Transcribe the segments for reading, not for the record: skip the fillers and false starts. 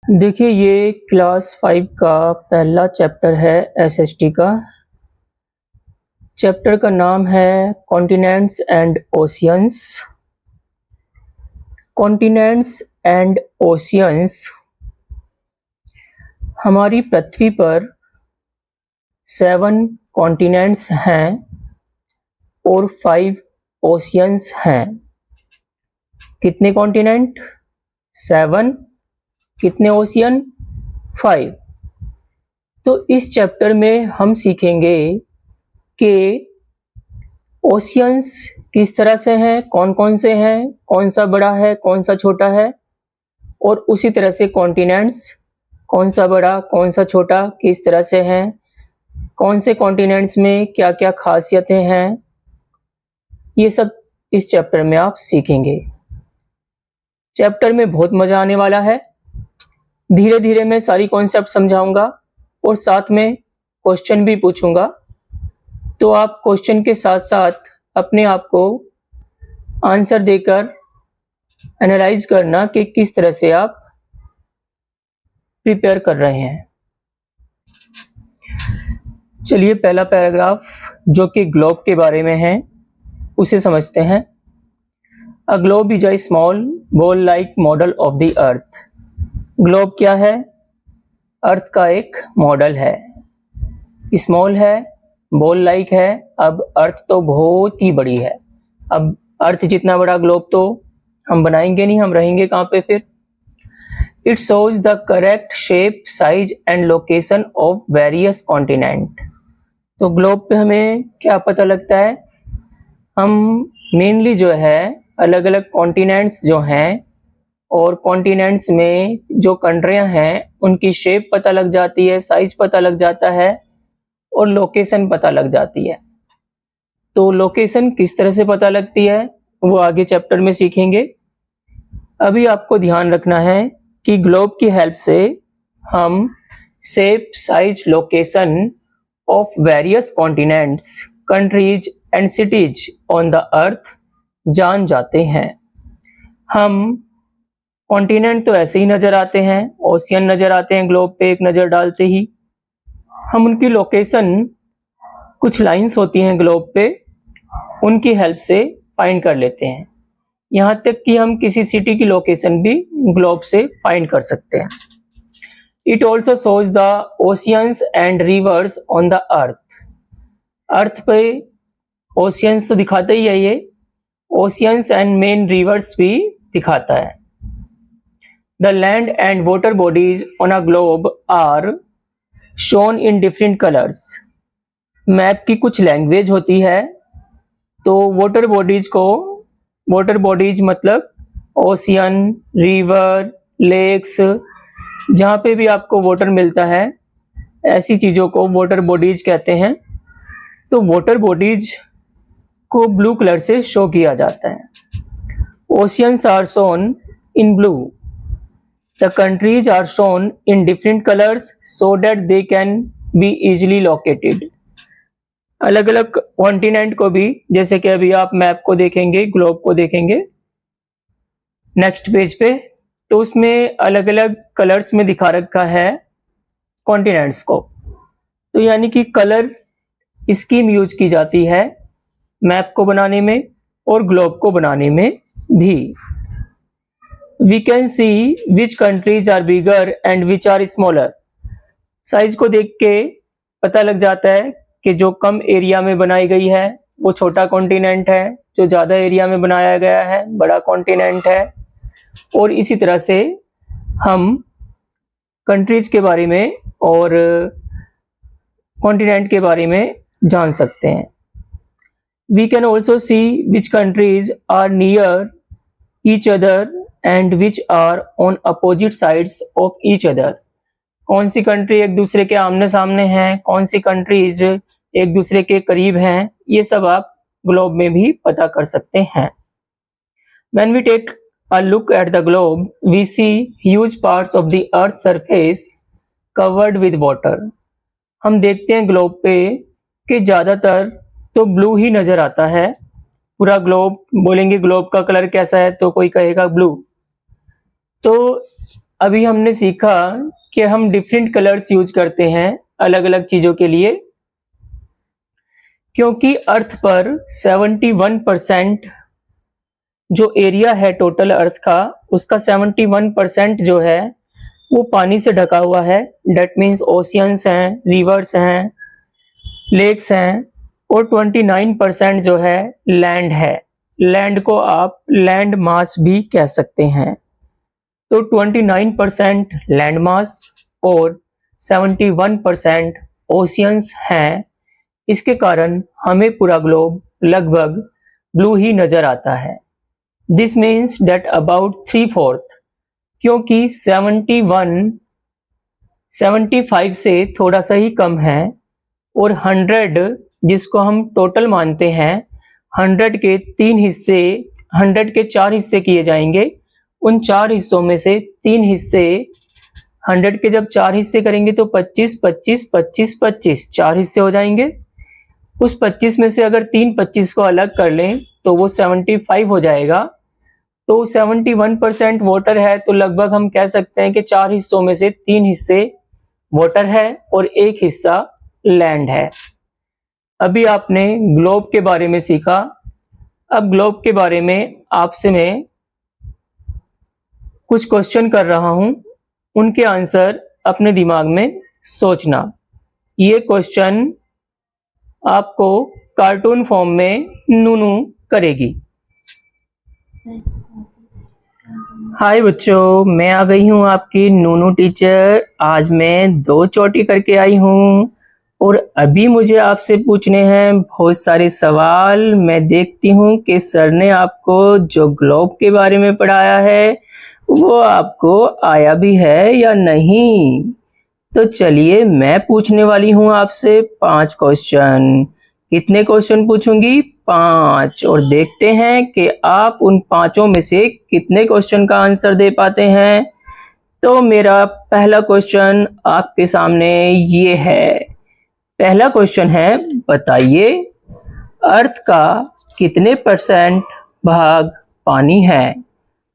देखिए ये क्लास 5 का पहला चैप्टर है एसएसटी का। चैप्टर का नाम है continents and oceans. Continents and oceans हमारी पृथ्वी पर 7 कॉन्टिनेंट्स हैं और 5 ओशियंस हैं। कितने कॉन्टिनेंट? 7। कितने ओशियन? 5। तो इस चैप्टर में हम सीखेंगे कि ओशियंस किस तरह से हैं, कौन कौन से हैं, कौन सा बड़ा है, कौन सा छोटा है, और उसी तरह से कॉन्टिनेंट्स कौन सा बड़ा, कौन सा छोटा, किस तरह से हैं, कौन से कॉन्टिनेंट्स में क्या क्या खासियतें हैं, ये सब इस चैप्टर में आप सीखेंगे। चैप्टर में बहुत मजा आने वाला है। धीरे धीरे मैं सारी कॉन्सेप्ट समझाऊंगा और साथ में क्वेश्चन भी पूछूंगा, तो आप क्वेश्चन के साथ साथ अपने आप को आंसर देकर एनालाइज करना कि किस तरह से आप प्रिपेयर कर रहे हैं। चलिए पहला पैराग्राफ जो कि ग्लोब के बारे में है उसे समझते हैं। A globe is a small ball like model of the earth. Globe क्या है? अर्थ का एक मॉडल है। स्मॉल है, बॉल लाइक है। अब अर्थ तो बहुत ही बड़ी है। अब अर्थ जितना बड़ा ग्लोब तो हम बनाएंगे नहीं, हम रहेंगे कहाँ पे फिर? It shows the correct shape, size and location of various continent. तो ग्लोब पे हमें क्या पता लगता है? हम मेनली जो है अलग अलग कॉन्टिनेंट्स जो हैं और कॉन्टिनेंट्स में जो कंट्रियां हैं उनकी शेप पता लग जाती है, साइज पता लग जाता है और लोकेशन पता लग जाती है। तो लोकेशन किस तरह से पता लगती है वो आगे चैप्टर में सीखेंगे। अभी आपको ध्यान रखना है कि ग्लोब की हेल्प से हम shape, size, location of various continents, countries and CTs on the अर्थ जान जाते हैं। हम कॉन्टिनेंट तो ऐसे ही नजर आते हैं, ओशियन नजर आते हैं ग्लोब पे एक नजर डालते ही। हम उनकी लोकेशन, कुछ लाइंस होती हैं ग्लोब पे, उनकी हेल्प से फाइंड कर लेते हैं। यहाँ तक कि हम किसी सिटी की लोकेशन भी ग्लोब से फाइंड कर सकते हैं। It also shows the oceans and rivers on the earth. Earth पे ओशियंस तो दिखाता ही है, ये ओशियंस एंड मेन रिवर्स भी दिखाता है। The land and water bodies on a globe are shown in different colours. Map की कुछ लैंग्वेज होती है, तो वाटर बॉडीज मतलब ओशियन, रिवर, लेक्स, जहाँ पे भी आपको वाटर मिलता है ऐसी चीज़ों को वाटर बॉडीज कहते हैं। तो वाटर बॉडीज को ब्लू कलर से शो किया जाता है। Oceans are shown in blue. The countries are shown in different colours so that they can be easily located. अलग अलग कॉन्टिनेंट को भी, जैसे कि अभी आप मैप को देखेंगे, ग्लोब को देखेंगे नेक्स्ट पेज पे, तो उसमें अलग अलग कलर्स में दिखा रखा है कॉन्टिनेंट्स को। तो यानी कि कलर स्कीम यूज की जाती है मैप को बनाने में और ग्लोब को बनाने में भी। We can see which countries are bigger and which are smaller. Size को देख के पता लग जाता है कि जो कम एरिया में बनाई गई है वो छोटा कॉन्टिनेंट है, जो ज़्यादा एरिया में बनाया गया है बड़ा कॉन्टिनेंट है। और इसी तरह से हम कंट्रीज के बारे में और कॉन्टिनेंट के बारे में जान सकते हैं। We can also see which countries are near each other and which are on opposite sides of each other. कौन सी कंट्री एक दूसरे के आमने सामने हैं, कौन सी कंट्रीज एक दूसरे के करीब हैं, ये सब आप ग्लोब में भी पता कर सकते हैं। When we take a look at the globe, we see huge parts of the earth surface covered with water. हम देखते हैं ग्लोब पे कि ज़्यादातर तो ब्लू ही नज़र आता है। पूरा ग्लोब बोलेंगे ग्लोब का कलर कैसा है तो कोई कहेगा ब्लू। तो अभी हमने सीखा कि हम डिफरेंट कलर्स यूज करते हैं अलग अलग चीजों के लिए, क्योंकि अर्थ पर 71% जो एरिया है टोटल अर्थ का, उसका 71% जो है वो पानी से ढका हुआ है। डेट मीन्स ओशियंस हैं, रिवर्स हैं, लेक्स हैं, और 29% जो है लैंड है। लैंड को आप लैंड मास भी कह सकते हैं। तो 29% लैंड मास और 71% ओशियंस हैं। इसके कारण हमें पूरा ग्लोब लगभग ब्लू ही नजर आता है। दिस मीन्स डेट अबाउट 3/4, क्योंकि 75 से थोड़ा सा ही कम है, और 100 जिसको हम टोटल मानते हैं, 100 के 4 हिस्से किए जाएंगे। उन 4 हिस्सों में से 3 हिस्से, 100 के जब 4 हिस्से करेंगे तो 25 25 25 25 4 हिस्से हो जाएंगे। उस 25 में से अगर 3 25 को अलग कर लें तो वो 75 हो जाएगा। तो 71% वाटर है, तो लगभग हम कह सकते हैं कि 4 हिस्सों में से 3 हिस्से वाटर है और 1 हिस्सा लैंड है। अभी आपने ग्लोब के बारे में सीखा। अब ग्लोब के बारे में आपसे मैं कुछ क्वेश्चन कर रहा हूं, उनके आंसर अपने दिमाग में सोचना। ये क्वेश्चन आपको कार्टून फॉर्म में नूनू करेगी। हाय बच्चों, मैं आ गई हूँ आपकी नूनू टीचर। आज मैं 2 चोटी करके आई हूँ और अभी मुझे आपसे पूछने हैं बहुत सारे सवाल। मैं देखती हूँ कि सर ने आपको जो ग्लोब के बारे में पढ़ाया है वो आपको आया भी है या नहीं। तो चलिए मैं पूछने वाली हूँ आपसे 5 क्वेश्चन। कितने क्वेश्चन पूछूंगी? 5। और देखते हैं कि आप उन 5 में से कितने क्वेश्चन का आंसर दे पाते हैं। तो मेरा पहला क्वेश्चन आपके सामने ये है। पहला क्वेश्चन है, बताइए अर्थ का कितने % भाग पानी है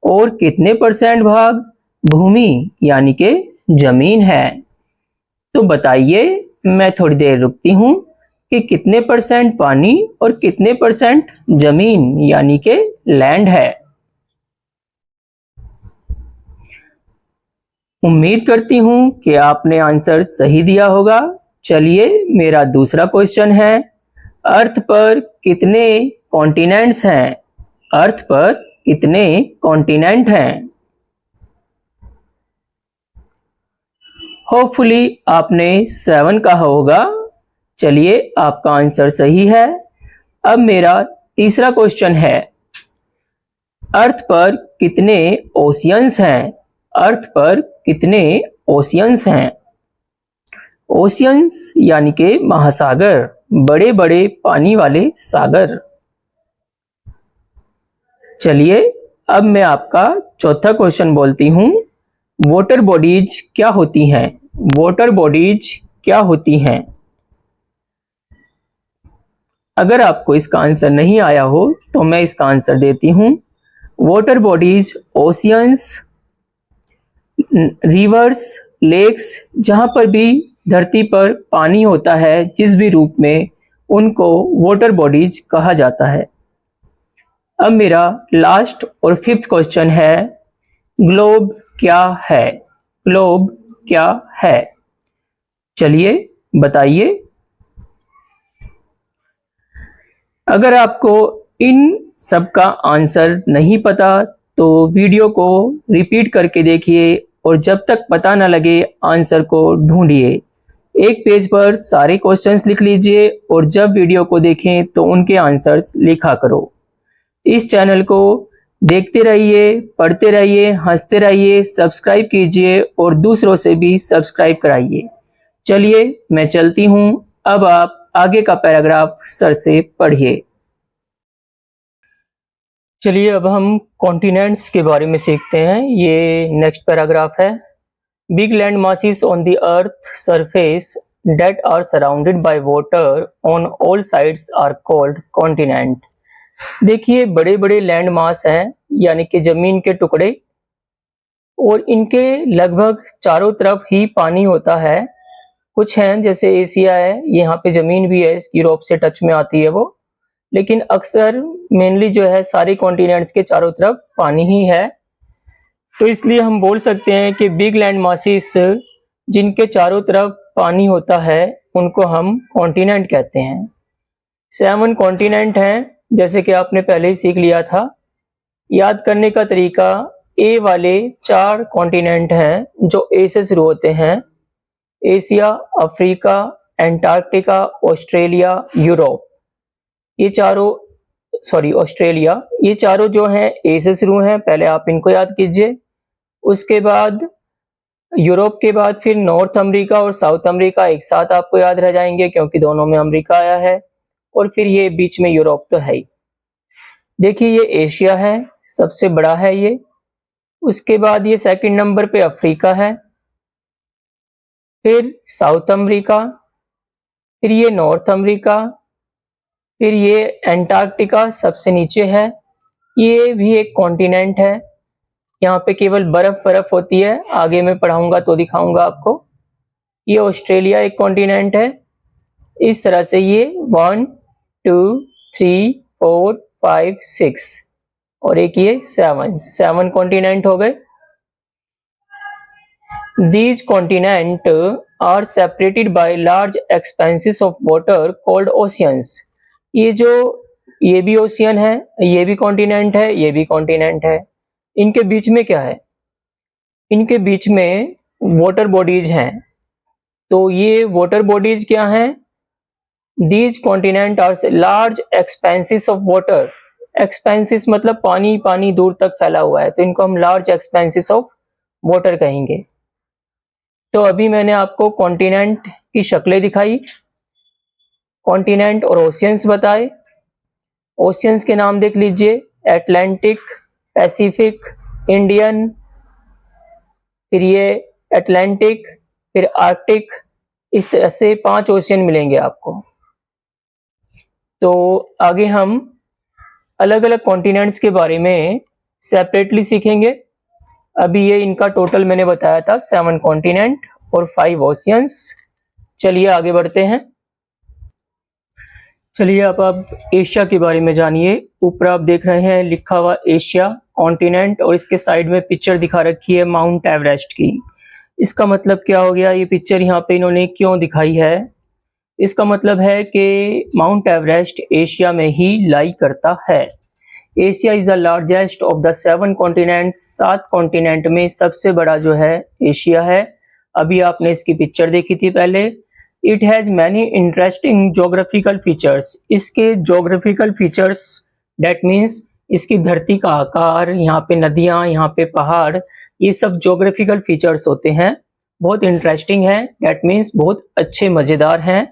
और कितने % भाग भूमि यानी कि जमीन है। तो बताइए, मैं थोड़ी देर रुकती हूं कि कितने % पानी और कितने % जमीन यानी कि लैंड है। उम्मीद करती हूं कि आपने आंसर सही दिया होगा। चलिए मेरा दूसरा क्वेश्चन है, अर्थ पर कितने कॉन्टिनेंट्स हैं? अर्थ पर कितने कॉन्टिनेंट हैं? होपफुली आपने 7 कहा होगा। चलिए आपका आंसर सही है। अब मेरा तीसरा क्वेश्चन है, अर्थ पर कितने ओशियंस हैं? अर्थ पर कितने ओशियंस हैं? ओशियंस यानी कि महासागर, बड़े बड़े पानी वाले सागर। चलिए अब मैं आपका चौथा क्वेश्चन बोलती हूँ, वाटर बॉडीज क्या होती हैं? वाटर बॉडीज क्या होती हैं? अगर आपको इसका आंसर नहीं आया हो तो मैं इसका आंसर देती हूँ। Water bodies oceans, rivers, lakes, जहां पर भी धरती पर पानी होता है जिस भी रूप में, उनको वाटर बॉडीज कहा जाता है। अब मेरा लास्ट और 5th क्वेश्चन है, ग्लोब क्या है? ग्लोब क्या है? चलिए बताइए। अगर आपको इन सब का आंसर नहीं पता तो वीडियो को रिपीट करके देखिए और जब तक पता न लगे आंसर को ढूंढिए। एक पेज पर सारे क्वेश्चंस लिख लीजिए और जब वीडियो को देखें तो उनके आंसर्स लिखा करो। इस चैनल को देखते रहिए, पढ़ते रहिए, हंसते रहिए, सब्सक्राइब कीजिए और दूसरों से भी सब्सक्राइब कराइए। चलिए मैं चलती हूँ, अब आप आगे का पैराग्राफ सर से पढ़िए। चलिए अब हम कॉन्टिनेंट्स के बारे में सीखते हैं। ये नेक्स्ट पैराग्राफ है। Big land masses on the earth surface that are surrounded by water on all sides are called continent। देखिए बड़े बड़े लैंड मास हैं यानी कि जमीन के टुकड़े और इनके लगभग चारों तरफ ही पानी होता है। कुछ हैं जैसे एशिया है, यहाँ पे जमीन भी है, यूरोप से टच में आती है वो, लेकिन अक्सर मेनली जो है सारे कॉन्टिनेंट्स के चारों तरफ पानी ही है। तो इसलिए हम बोल सकते हैं कि बिग लैंड मासेस जिनके चारों तरफ पानी होता है उनको हम कॉन्टिनेंट कहते हैं। 7 कॉन्टिनेंट हैं, जैसे कि आपने पहले ही सीख लिया था। याद करने का तरीका, ए वाले 4 कॉन्टिनेंट हैं जो ए से शुरू होते हैं। Asia, Africa, Antarctica, Australia, Europe. ये चारों, सॉरी ऑस्ट्रेलिया, ये चारों जो हैं ए से शुरू हैं, पहले आप इनको याद कीजिए। उसके बाद यूरोप के बाद फिर नॉर्थ अमेरिका और साउथ अमेरिका एक साथ आपको याद रह जाएंगे क्योंकि दोनों में अमेरिका आया है, और फिर ये बीच में यूरोप तो है ही। देखिए ये एशिया है, सबसे बड़ा है ये। उसके बाद ये सेकंड नंबर पे अफ्रीका है, फिर साउथ अमेरिका, फिर ये नॉर्थ अमेरिका, फिर ये एंटार्क्टिका सबसे नीचे है। ये भी एक कॉन्टिनेंट है, यहाँ पे केवल बर्फ होती है, आगे मैं पढ़ाऊंगा तो दिखाऊंगा आपको। ये ऑस्ट्रेलिया एक कॉन्टिनेंट है। इस तरह से ये 1 2 3 4 5 6 और एक ये 7 कॉन्टिनेंट हो गए। These continents are separated by large expanses of water called oceans. ये भी ओशियन है, ये भी कॉन्टिनेंट है, ये भी कॉन्टिनेंट है। इनके बीच में क्या है? इनके बीच में वाटर बॉडीज हैं। तो ये वाटर बॉडीज क्या हैं? These continents are large expanses of water. Expenses मतलब पानी पानी दूर तक फैला हुआ है, तो इनको हम लार्ज एक्सपेंसिस ऑफ वाटर कहेंगे। तो अभी मैंने आपको कॉन्टिनेंट की शक्लें दिखाई, कॉन्टिनेंट और ओशियंस बताए। ओशियंस के नाम देख लीजिए, अटलांटिक, पैसिफिक, इंडियन, फिर ये अटलांटिक, फिर आर्कटिक, इस तरह से 5 ओशियन मिलेंगे आपको। तो आगे हम अलग अलग कॉन्टिनेंट्स के बारे में सेपरेटली सीखेंगे। अभी ये इनका टोटल मैंने बताया था 7 कॉन्टिनेंट और 5 ओशियंस। चलिए आगे बढ़ते हैं। चलिए अब आप एशिया के बारे में जानिए। ऊपर आप देख रहे हैं लिखा हुआ एशिया कॉन्टिनेंट, और इसके साइड में पिक्चर दिखा रखी है माउंट एवरेस्ट की। इसका मतलब क्या हो गया? ये पिक्चर यहाँ पे इन्होंने क्यों दिखाई है? इसका मतलब है कि माउंट एवरेस्ट एशिया में ही लाई करता है। Asia is the largest of the 7 continents. 7 continent में सबसे बड़ा जो है एशिया है। अभी आपने इसकी पिक्चर देखी थी पहले। It has many interesting geographical features. इसके जोग्राफिकल फीचर्स दैट मीन्स इसकी धरती का आकार, यहाँ पे नदियाँ, यहाँ पे पहाड़, ये सब जोग्राफिकल फीचर्स होते हैं, बहुत इंटरेस्टिंग है। दैट मीन्स बहुत अच्छे, मज़ेदार हैं।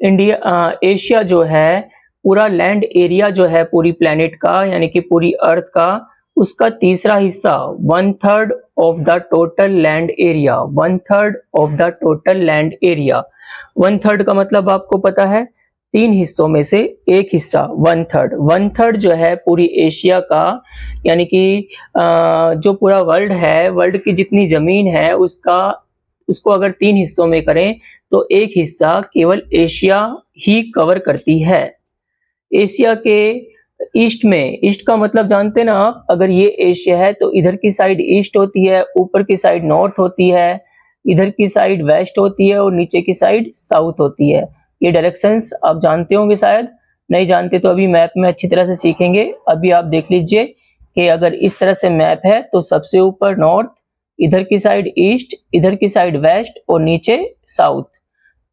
एशिया जो है पूरा लैंड एरिया जो है पूरी प्लेनेट का, यानी कि पूरी अर्थ का, उसका तीसरा हिस्सा, 1/3 of the total land area. 1/3 of the total land area. 1/3 का मतलब आपको पता है, 3 हिस्सों में से एक हिस्सा, 1/3। 1/3 जो है पूरी एशिया का, यानी कि जो पूरा वर्ल्ड है, वर्ल्ड की जितनी जमीन है उसको अगर 3 हिस्सों में करें तो एक हिस्सा केवल एशिया ही कवर करती है। एशिया के ईस्ट में, ईस्ट का मतलब जानते ना आप, अगर ये एशिया है तो इधर की साइड ईस्ट होती है, ऊपर की साइड नॉर्थ होती है, इधर की साइड वेस्ट होती है और नीचे की साइड साउथ होती है। ये डायरेक्शंस आप जानते होंगे, शायद नहीं जानते तो अभी मैप में अच्छी तरह से सीखेंगे। अभी आप देख लीजिए कि अगर इस तरह से मैप है तो सबसे ऊपर नॉर्थ, इधर की साइड ईस्ट, इधर की साइड वेस्ट और नीचे साउथ।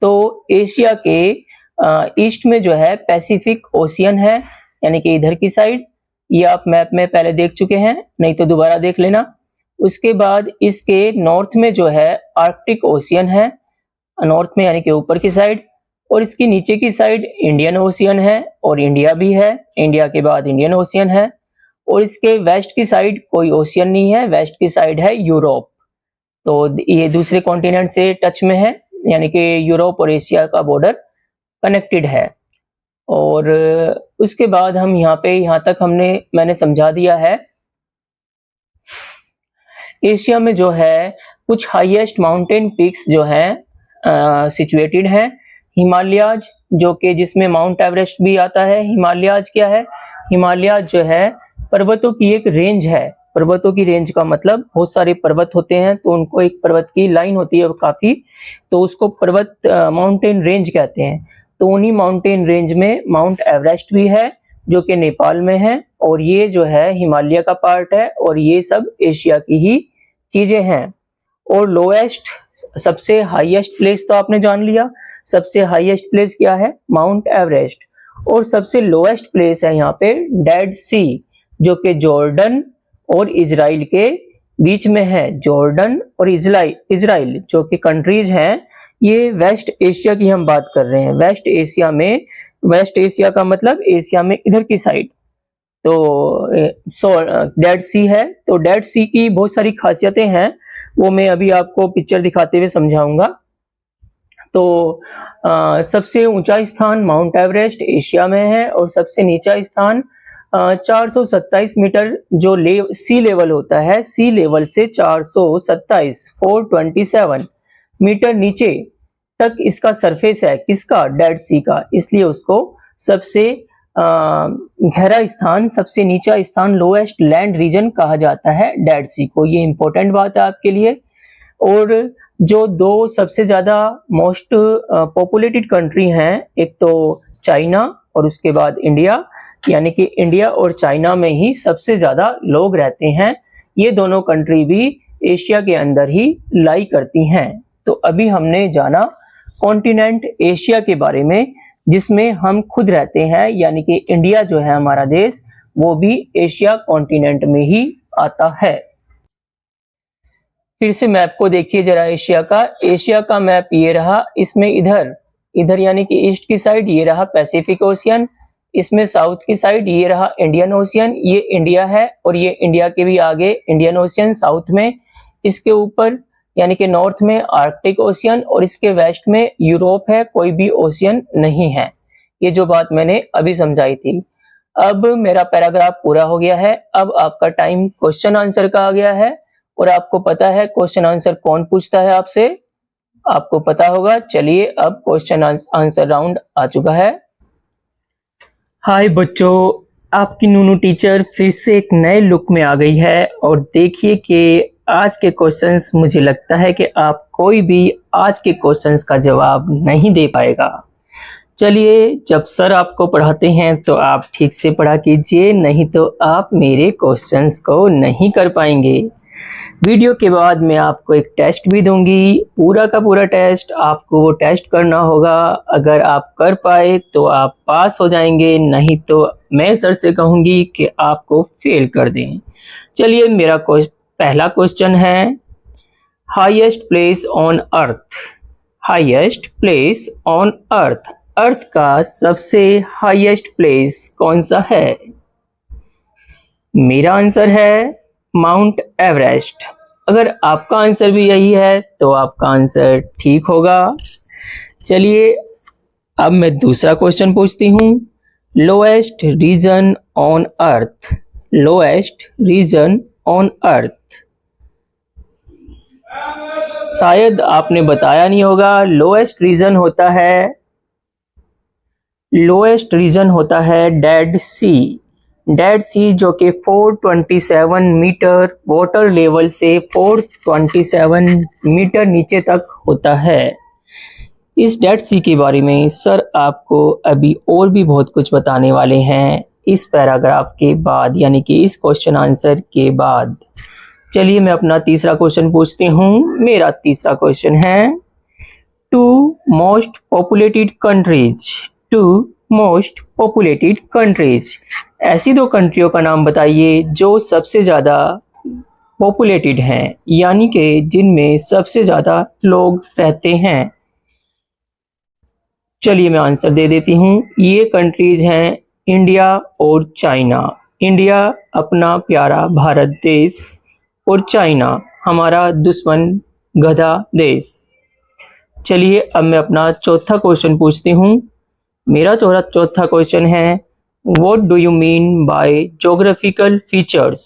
तो एशिया के ईस्ट में जो है पैसिफिक ओशियन है, यानी कि इधर की साइड, ये आप मैप में पहले देख चुके हैं, नहीं तो दोबारा देख लेना। उसके बाद इसके नॉर्थ में जो है आर्कटिक ओशियन है, नॉर्थ में यानी कि ऊपर की साइड, और इसकी नीचे की साइड इंडियन ओशियन है और इंडिया भी है, इंडिया के बाद इंडियन ओशियन है। और इसके वेस्ट की साइड कोई ओशियन नहीं है, वेस्ट की साइड है यूरोप। तो ये दूसरे कॉन्टिनेंट से टच में है, यानी कि यूरोप और एशिया का बॉर्डर कनेक्टेड है। और उसके बाद हम यहाँ तक मैंने समझा दिया है। एशिया में जो है कुछ हाईएस्ट माउंटेन पीक्स जो हैं सिचुएटेड हैं। हिमालयाज, जो कि जिसमें माउंट एवरेस्ट भी आता है। हिमालयाज क्या है? हिमालयाज जो है पर्वतों की एक रेंज है। पर्वतों की रेंज का मतलब बहुत सारे पर्वत होते हैं, तो उनको एक पर्वत की लाइन होती है काफी, तो उसको पर्वत माउंटेन रेंज कहते हैं। तो उन्हीं माउंटेन रेंज में माउंट एवरेस्ट भी है, जो कि नेपाल में है, और ये जो है हिमालय का पार्ट है, और ये सब एशिया की ही चीजें हैं। और लोएस्ट, सबसे हाईएस्ट प्लेस तो आपने जान लिया। सबसे हाईएस्ट प्लेस क्या है? Mount Everest. और सबसे लोएस्ट प्लेस है यहाँ पे डेड सी, जो कि जॉर्डन और इजराइल के बीच में है। जॉर्डन और इजराइल जो कि कंट्रीज हैं, ये वेस्ट एशिया की हम बात कर रहे हैं। वेस्ट एशिया में, वेस्ट एशिया का मतलब एशिया में इधर की साइड, तो डेड सी है। तो डेड सी की बहुत सारी खासियतें हैं, वो मैं अभी आपको पिक्चर दिखाते हुए समझाऊंगा। तो सबसे ऊंचा स्थान माउंट एवरेस्ट एशिया में है, और सबसे नीचा स्थान 427 मीटर जो सी लेवल होता है, सी लेवल से 427 मीटर नीचे तक इसका सरफेस है। किसका? डेड सी का। इसलिए उसको सबसे गहरा स्थान, सबसे नीचा स्थान, लोएस्ट लैंड रीजन कहा जाता है डेड सी को। ये इंपॉर्टेंट बात है आपके लिए। और जो दो सबसे ज्यादा मोस्ट पॉपुलेटेड कंट्री हैं, एक तो चाइना और उसके बाद इंडिया, यानी कि इंडिया और चाइना में ही सबसे ज्यादा लोग रहते हैं। ये दोनों कंट्री भी एशिया के अंदर ही लाई करती हैं। तो अभी हमने जाना कॉन्टिनेंट एशिया के बारे में, जिसमें हम खुद रहते हैं, यानी कि इंडिया जो है हमारा देश, वो भी एशिया कॉन्टिनेंट में ही आता है। फिर से मैप को देखिए जरा एशिया का। एशिया का मैप ये रहा। इसमें इधर इधर यानी कि ईस्ट की साइड ये रहा पैसिफिक ओशियन, इसमें साउथ की साइड ये रहा इंडियन ओशियन, ये इंडिया है, और ये इंडिया के भी आगे इंडियन ओशियन साउथ में। इसके ऊपर यानी कि नॉर्थ में आर्कटिक ओशियन, और इसके वेस्ट में यूरोप है, कोई भी ओशियन नहीं है। ये जो बात मैंने अभी समझाई थी। अब मेरा पैराग्राफ पूरा हो गया है। अब आपका टाइम क्वेश्चन आंसर का आ गया है, और आपको पता है क्वेश्चन आंसर कौन पूछता है आपसे, आपको पता होगा। चलिए अब क्वेश्चन आंसर राउंड आ चुका है। हाय बच्चों, आपकी नूनू टीचर फिर से एक नए लुक में आ गई है, और देखिए कि आज के क्वेश्चंस, मुझे लगता है कि आप कोई भी आज के क्वेश्चंस का जवाब नहीं दे पाएगा। चलिए, जब सर आपको पढ़ाते हैं तो आप ठीक से पढ़ा कीजिए, नहीं तो आप मेरे क्वेश्चंस को नहीं कर पाएंगे। वीडियो के बाद मैं आपको एक टेस्ट भी दूंगी, पूरा का पूरा टेस्ट आपको वो टेस्ट करना होगा। अगर आप कर पाए तो आप पास हो जाएंगे, नहीं तो मैं सर से कहूंगी कि आपको फेल कर दें। चलिए, मेरा पहला क्वेश्चन है, highest place on earth. Highest place on earth, earth का सबसे हाईएस्ट प्लेस कौन सा है? मेरा आंसर है माउंट एवरेस्ट। अगर आपका आंसर भी यही है तो आपका आंसर ठीक होगा। चलिए, अब मैं दूसरा क्वेश्चन पूछती हूँ। Lowest region on earth. Lowest region on earth, शायद आपने बताया नहीं होगा। लोएस्ट रीजन होता है डेड सी। डेड सी, जो कि 427 मीटर वाटर लेवल से 427 मीटर नीचे तक होता है। इस डेड सी के बारे में सर आपको अभी और भी बहुत कुछ बताने वाले हैं इस पैराग्राफ के बाद, यानी कि इस क्वेश्चन आंसर के बाद। चलिए, मैं अपना तीसरा क्वेश्चन पूछती हूँ। मेरा तीसरा क्वेश्चन है, टू मोस्ट पॉपुलेटेड कंट्रीज। ऐसी दो कंट्रियों का नाम बताइए जो सबसे ज्यादा पॉपुलेटेड हैं, यानी कि जिनमें सबसे ज्यादा लोग रहते हैं। चलिए, मैं आंसर दे देती हूँ। ये कंट्रीज हैं इंडिया और चाइना। इंडिया अपना प्यारा भारत देश, और चाइना हमारा दुश्मन गधा देश। चलिए, अब मैं अपना चौथा क्वेश्चन पूछती हूँ। मेरा चौथा क्वेश्चन है, what do you mean by geographical features?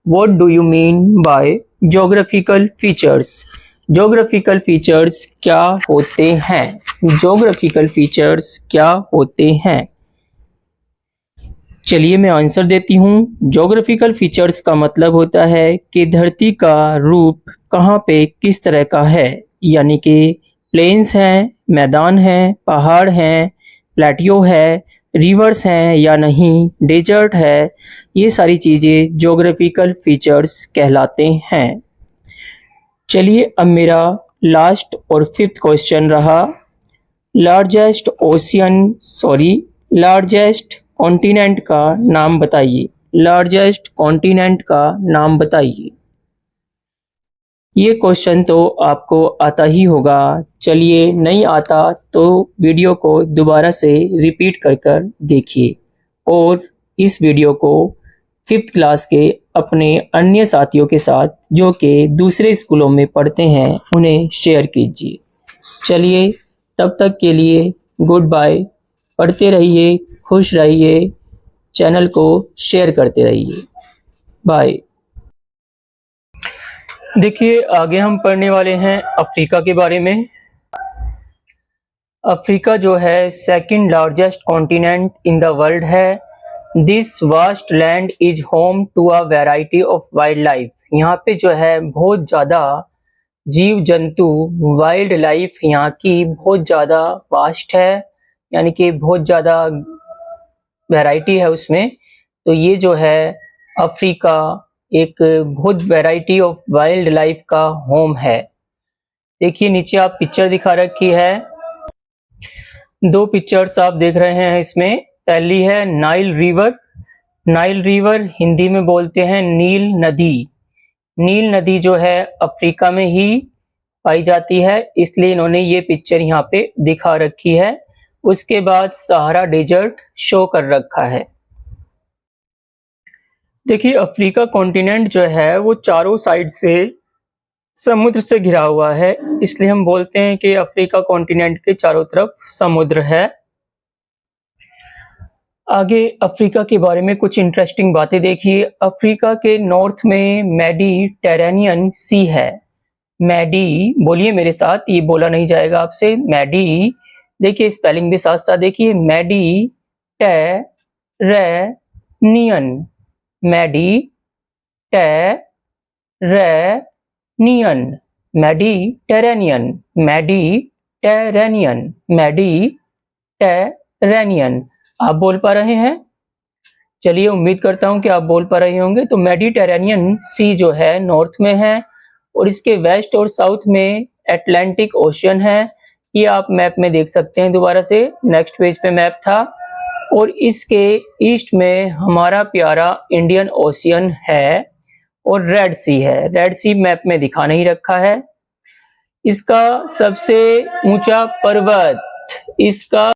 What do you mean by geographical features. Geographical features क्या होते हैं? ज्योग्राफिकल फीचर्स क्या होते हैं? चलिए मैं आंसर देती हूँ। ज्योग्राफिकल फीचर्स का मतलब होता है कि धरती का रूप कहाँ पे किस तरह का है, यानी कि प्लेन्स हैं, मैदान हैं, पहाड़ हैं, प्लेटियो है, रिवर्स हैं या नहीं, डेजर्ट है, ये सारी चीज़ें ज्योग्राफिकल फीचर्स कहलाते हैं। चलिए अब मेरा लास्ट और फिफ्थ क्वेश्चन रहा, लार्जेस्ट कॉन्टिनेंट का नाम बताइए। लार्जेस्ट कॉन्टिनेंट का नाम बताइए। ये क्वेश्चन तो आपको आता ही होगा। चलिए नहीं आता तो वीडियो को दोबारा से रिपीट कर कर देखिए और इस वीडियो को 5th क्लास के अपने अन्य साथियों के साथ जो कि दूसरे स्कूलों में पढ़ते हैं उन्हें शेयर कीजिए। चलिए तब तक के लिए गुड बाय। पढ़ते रहिए, खुश रहिए, चैनल को शेयर करते रहिए। बाय। देखिए आगे हम पढ़ने वाले हैं अफ्रीका के बारे में। अफ्रीका जो है second largest continent in the world है। This vast land is home to a variety of wildlife. यहाँ पे जो है बहुत ज़्यादा जीव जंतु, वाइल्ड लाइफ यहाँ की बहुत ज़्यादा वास्ट है, यानी कि बहुत ज़्यादा वैरायटी है उसमें। तो ये जो है अफ्रीका एक बहुत वैरायटी ऑफ वाइल्ड लाइफ का होम है। देखिए नीचे आप पिक्चर दिखा रखी है, दो पिक्चर्स आप देख रहे हैं इसमें। पहली है Nile river. Nile river Hindi में बोलते हैं नील नदी। नील नदी जो है अफ्रीका में ही पाई जाती है, इसलिए इन्होंने ये पिक्चर यहाँ पे दिखा रखी है। उसके बाद सहारा डेजर्ट शो कर रखा है। देखिए अफ्रीका कॉन्टिनेंट जो है वो चारों साइड से समुद्र से घिरा हुआ है, इसलिए हम बोलते हैं कि अफ्रीका कॉन्टिनेंट के चारों तरफ समुद्र है। आगे अफ्रीका के बारे में कुछ इंटरेस्टिंग बातें देखिए। अफ्रीका के नॉर्थ में मेडिटेरेनियन सी है। मैडी बोलिए मेरे साथ, ये बोला नहीं जाएगा आपसे। मैडी, देखिए स्पेलिंग भी साथ साथ देखिए। Mediterranean, Mediterranean, Mediterranean, Mediterranean, Mediterranean. आप बोल पा रहे हैं? चलिए उम्मीद करता हूं कि आप बोल पा रहे होंगे। तो मेडिटेरेनियन सी जो है नॉर्थ में है और इसके वेस्ट और साउथ में अटलांटिक ओशियन है। ये आप मैप में देख सकते हैं, दोबारा से नेक्स्ट पेज पे मैप था। और इसके ईस्ट में हमारा प्यारा इंडियन ओशियन है और रेड सी है। रेड सी मैप में दिखा नहीं रखा है। इसका सबसे ऊंचा पर्वत, इसका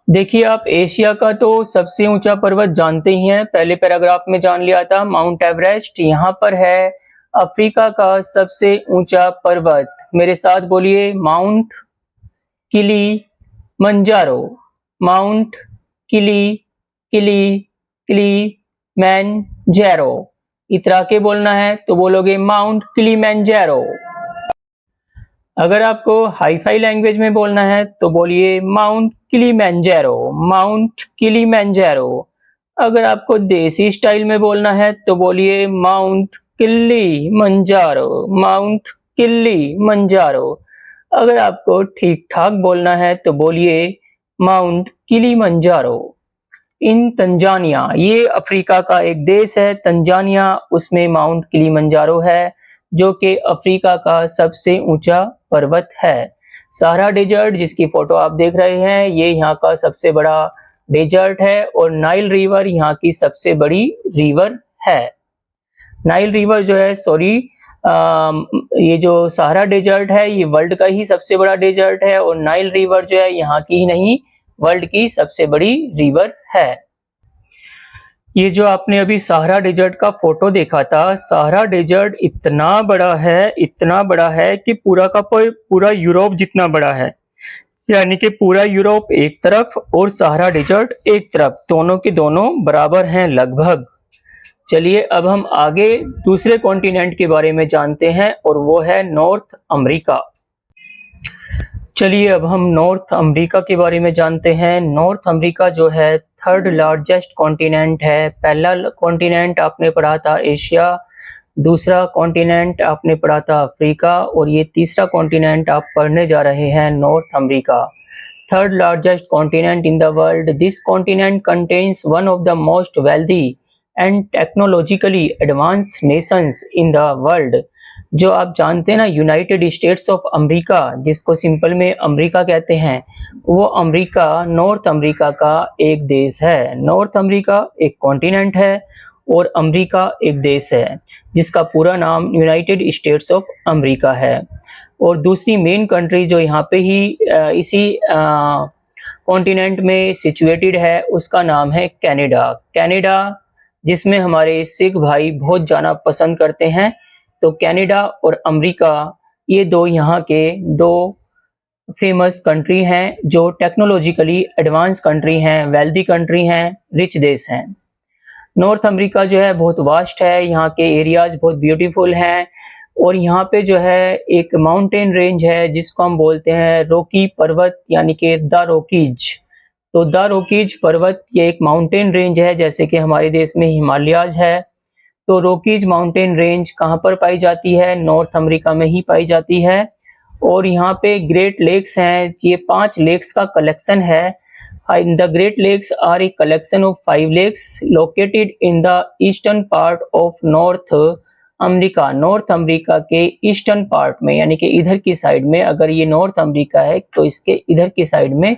देखिए आप एशिया का तो सबसे ऊंचा पर्वत जानते ही हैं, पहले पैराग्राफ में जान लिया था, माउंट एवरेस्ट। यहाँ पर है अफ्रीका का सबसे ऊंचा पर्वत। मेरे साथ बोलिए, माउंट किलिमंजारो, माउंट किलिमंजारो। इतरा के बोलना है तो बोलोगे माउंट किलिमंजारो। अगर आपको हाई फाई लैंग्वेज में बोलना है तो बोलिए माउंट किलिमंजारो, माउंट किलिमंजारो। अगर आपको देसी स्टाइल में बोलना है तो बोलिए माउंट किलिमंजारो, माउंट किलिमंजारो। अगर आपको ठीक ठाक बोलना है तो बोलिए माउंट किलिमंजारो। इन तंजानिया, ये अफ्रीका का एक देश है तंजानिया, उसमें माउंट किलिमंजारो है जो कि अफ्रीका का सबसे ऊंचा पर्वत है। सहारा डेजर्ट जिसकी फोटो आप देख रहे हैं, ये यहाँ का सबसे बड़ा डेजर्ट है और नाइल रिवर यहाँ की सबसे बड़ी रिवर है। नाइल रिवर जो है ये जो सहारा डेजर्ट है ये वर्ल्ड का ही सबसे बड़ा डेजर्ट है और नाइल रिवर जो है यहाँ की ही नहीं वर्ल्ड की सबसे बड़ी रिवर है। ये जो आपने अभी सहारा डेजर्ट का फोटो देखा था, सहारा डेजर्ट इतना बड़ा है, इतना बड़ा है कि पूरा का पूरा यूरोप जितना बड़ा है, यानी कि पूरा यूरोप एक तरफ और सहारा डेजर्ट एक तरफ, दोनों के दोनों बराबर हैं लगभग। चलिए अब हम आगे दूसरे कॉन्टिनेंट के बारे में जानते हैं और वो है नॉर्थ अमेरिका। चलिए अब हम नॉर्थ अमेरिका के बारे में जानते हैं। नॉर्थ अमेरिका जो है थर्ड लार्जेस्ट कॉन्टिनेंट है। पहला कॉन्टिनेंट आपने पढ़ा था एशिया, दूसरा कॉन्टिनेंट आपने पढ़ा था अफ्रीका और ये तीसरा कॉन्टिनेंट आप पढ़ने जा रहे हैं north America. Third largest continent in the world, this continent contains one of the most wealthy and technologically advance Nations in the world. जो आप जानते हैं ना यूनाइटेड स्टेट्स ऑफ अमेरिका, जिसको सिंपल में अमेरिका कहते हैं, वो अमेरिका नॉर्थ अमेरिका का एक देश है। नॉर्थ अमेरिका एक कॉन्टिनेंट है और अमेरिका एक देश है जिसका पूरा नाम यूनाइटेड स्टेट्स ऑफ अमेरिका है। और दूसरी मेन कंट्री जो यहाँ पे ही इसी कॉन्टिनेंट में सिचुएटेड है उसका नाम है कनाडा। कनाडा जिसमें हमारे सिख भाई बहुत जाना पसंद करते हैं। तो कनाडा और अमेरिका ये दो यहाँ के दो फेमस कंट्री हैं जो टेक्नोलॉजिकली एडवांस कंट्री हैं, वेल्दी कंट्री हैं, रिच देश हैं। नॉर्थ अमेरिका जो है बहुत वास्ट है, यहाँ के एरियाज बहुत ब्यूटीफुल हैं और यहाँ पे जो है एक माउंटेन रेंज है जिसको हम बोलते हैं रॉकी पर्वत यानी कि द रॉकीज। तो द रॉकीज पर्वत ये एक माउंटेन रेंज है, जैसे कि हमारे देश में हिमालयाज है। तो रॉकीज माउंटेन रेंज कहाँ पर पाई जाती है? नॉर्थ अमेरिका में ही पाई जाती है। और यहाँ पे ग्रेट लेक्स हैं, ये 5 लेक्स का कलेक्शन है। The great lakes are a collection of 5 lakes located in the eastern part of north America. नॉर्थ अमेरिका के ईस्टर्न पार्ट में यानी कि इधर की साइड में, अगर ये नॉर्थ अमेरिका है तो इसके इधर की साइड में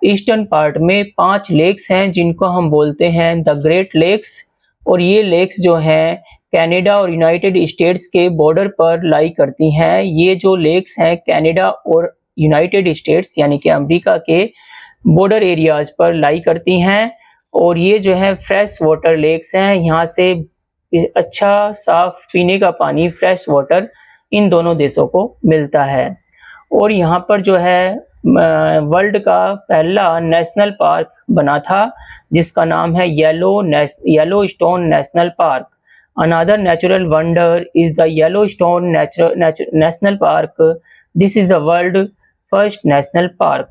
ईस्टर्न पार्ट में 5 लेक्स हैं जिनको हम बोलते हैं द ग्रेट लेक्स। और ये लेक्स जो हैं कनाडा और यूनाइटेड स्टेट्स के बॉर्डर पर लाई करती हैं। ये जो लेक्स हैं कनाडा और यूनाइटेड स्टेट्स यानी कि अमेरिका के बॉर्डर एरियाज पर लाई करती हैं। और ये जो है फ्रेश वाटर लेक्स हैं, यहाँ से अच्छा साफ पीने का पानी फ्रेश वाटर इन दोनों देशों को मिलता है। और यहाँ पर जो है वर्ल्ड का पहला नेशनल पार्क बना था जिसका नाम है yellow stone national park. Another natural wonder is the yellow stone national park. This is the world first national park.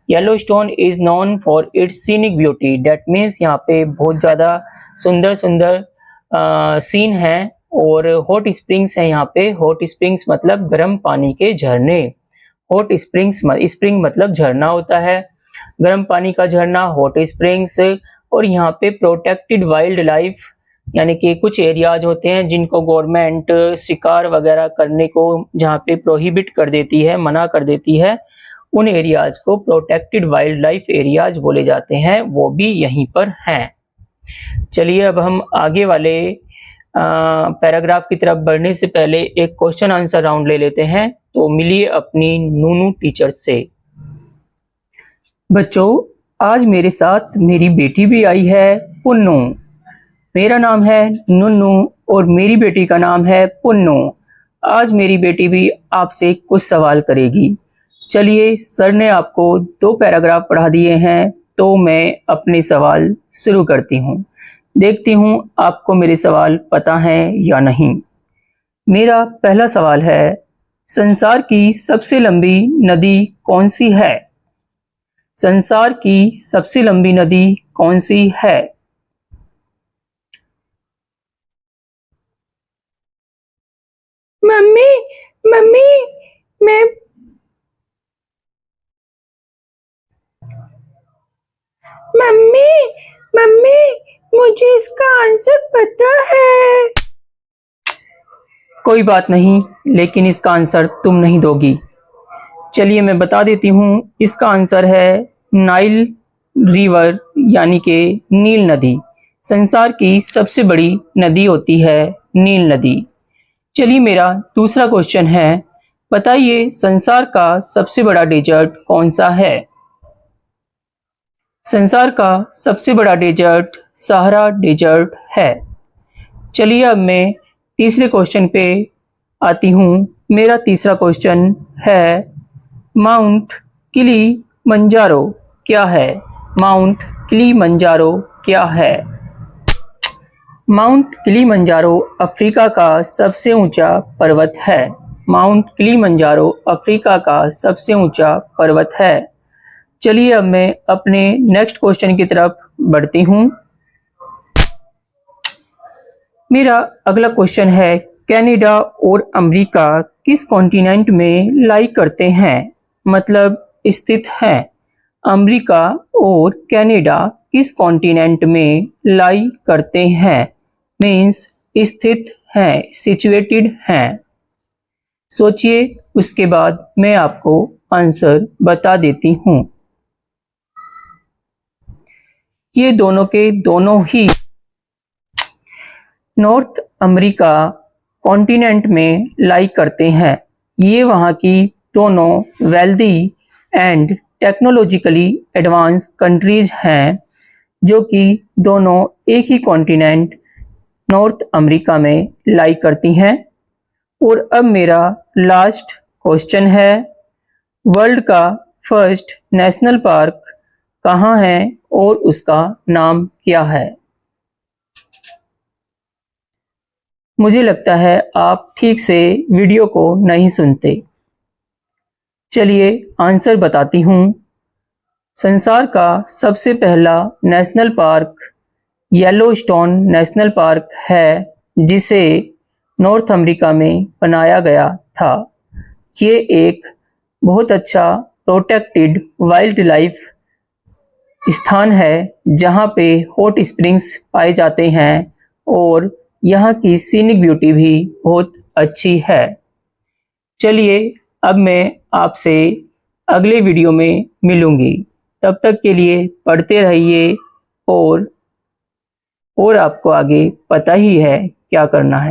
Yellow stone is known for its scenic beauty, that means यहाँ पे बहुत ज़्यादा सुंदर सुंदर सीन है। और hot springs हैं यहाँ पे। हॉट स्प्रिंग्स मतलब गर्म पानी के झरने। हॉट स्प्रिंग्स स्प्रिंग मतलब झरना होता है, गर्म पानी का झरना हॉट स्प्रिंग्स। और यहाँ पे प्रोटेक्टेड वाइल्ड लाइफ यानी कि कुछ एरियाज होते हैं जिनको गवर्नमेंट शिकार वगैरह करने को जहाँ पे प्रोहिबिट कर देती है, मना कर देती है, उन एरियाज को प्रोटेक्टेड वाइल्ड लाइफ एरियाज बोले जाते हैं, वो भी यहीं पर हैं। चलिए अब हम आगे वाले पैराग्राफ की तरफ बढ़ने से पहले एक क्वेश्चन आंसर राउंड ले लेते हैं। तो मिलिए अपनी नूनू टीचर से। बच्चों, आज मेरे साथ मेरी बेटी भी आई है पुन्नू। मेरा नाम है नुन्नू और मेरी बेटी का नाम है पुन्नू। आज मेरी बेटी भी आपसे कुछ सवाल करेगी। चलिए, सर ने आपको 2 पैराग्राफ पढ़ा दिए हैं तो मैं अपने सवाल शुरू करती हूँ। देखती हूँ आपको मेरे सवाल पता हैं या नहीं। मेरा पहला सवाल है, संसार की सबसे लंबी नदी कौन सी है? संसार की सबसे लंबी नदी कौन सी है? मम्मी मम्मी मैं मम्मी मम्मी मुझे इसका आंसर पता है। कोई बात नहीं, लेकिन इसका आंसर तुम नहीं दोगी। चलिए मैं बता देती हूँ, इसका आंसर है नाइल रिवर यानी कि नील नदी। संसार की सबसे बड़ी नदी होती है नील नदी। चलिए मेरा दूसरा क्वेश्चन है, बताइए संसार का सबसे बड़ा डेजर्ट कौन सा है? संसार का सबसे बड़ा डेजर्ट सहारा डेजर्ट है। चलिए अब मैं तीसरे क्वेश्चन पे आती हूँ। मेरा तीसरा क्वेश्चन है, माउंट किलिमंजारो क्या है? माउंट किलिमंजारो क्या है? माउंट किलिमंजारो अफ्रीका का सबसे ऊंचा पर्वत है। माउंट किलिमंजारो अफ्रीका का सबसे ऊंचा पर्वत है। चलिए अब मैं अपने नेक्स्ट क्वेश्चन की तरफ बढ़ती हूँ। मेरा अगला क्वेश्चन है, कनाडा और अमेरिका किस कॉन्टिनेंट में लाई करते हैं, मतलब स्थित हैं। अमेरिका और कनाडा किस कॉन्टिनेंट में लाई करते हैं, मीन्स स्थित हैं, सिचुएटेड हैं। सोचिए, उसके बाद मैं आपको आंसर बता देती हूँ। ये दोनों के दोनों ही नॉर्थ अमेरिका कॉन्टिनेंट में लाई करते हैं। ये वहाँ की दोनों wealthy and technologically advance countries हैं, जो कि दोनों एक ही कॉन्टिनेंट नॉर्थ अमेरिका में लाई करती हैं। और अब मेरा लास्ट क्वेश्चन है, वर्ल्ड का फर्स्ट नेशनल पार्क कहाँ है और उसका नाम क्या है। मुझे लगता है आप ठीक से वीडियो को नहीं सुनते। चलिए आंसर बताती हूँ। संसार का सबसे पहला national park Yellowstone national park है, जिसे नॉर्थ अमेरिका में बनाया गया था। ये एक बहुत अच्छा प्रोटेक्टेड वाइल्ड लाइफ स्थान है, जहाँ पे हॉट स्प्रिंग्स पाए जाते हैं और यहाँ की सीनिक ब्यूटी भी बहुत अच्छी है। चलिए अब मैं आपसे अगले वीडियो में मिलूंगी। तब तक के लिए पढ़ते रहिए और आपको आगे पता ही है क्या करना है।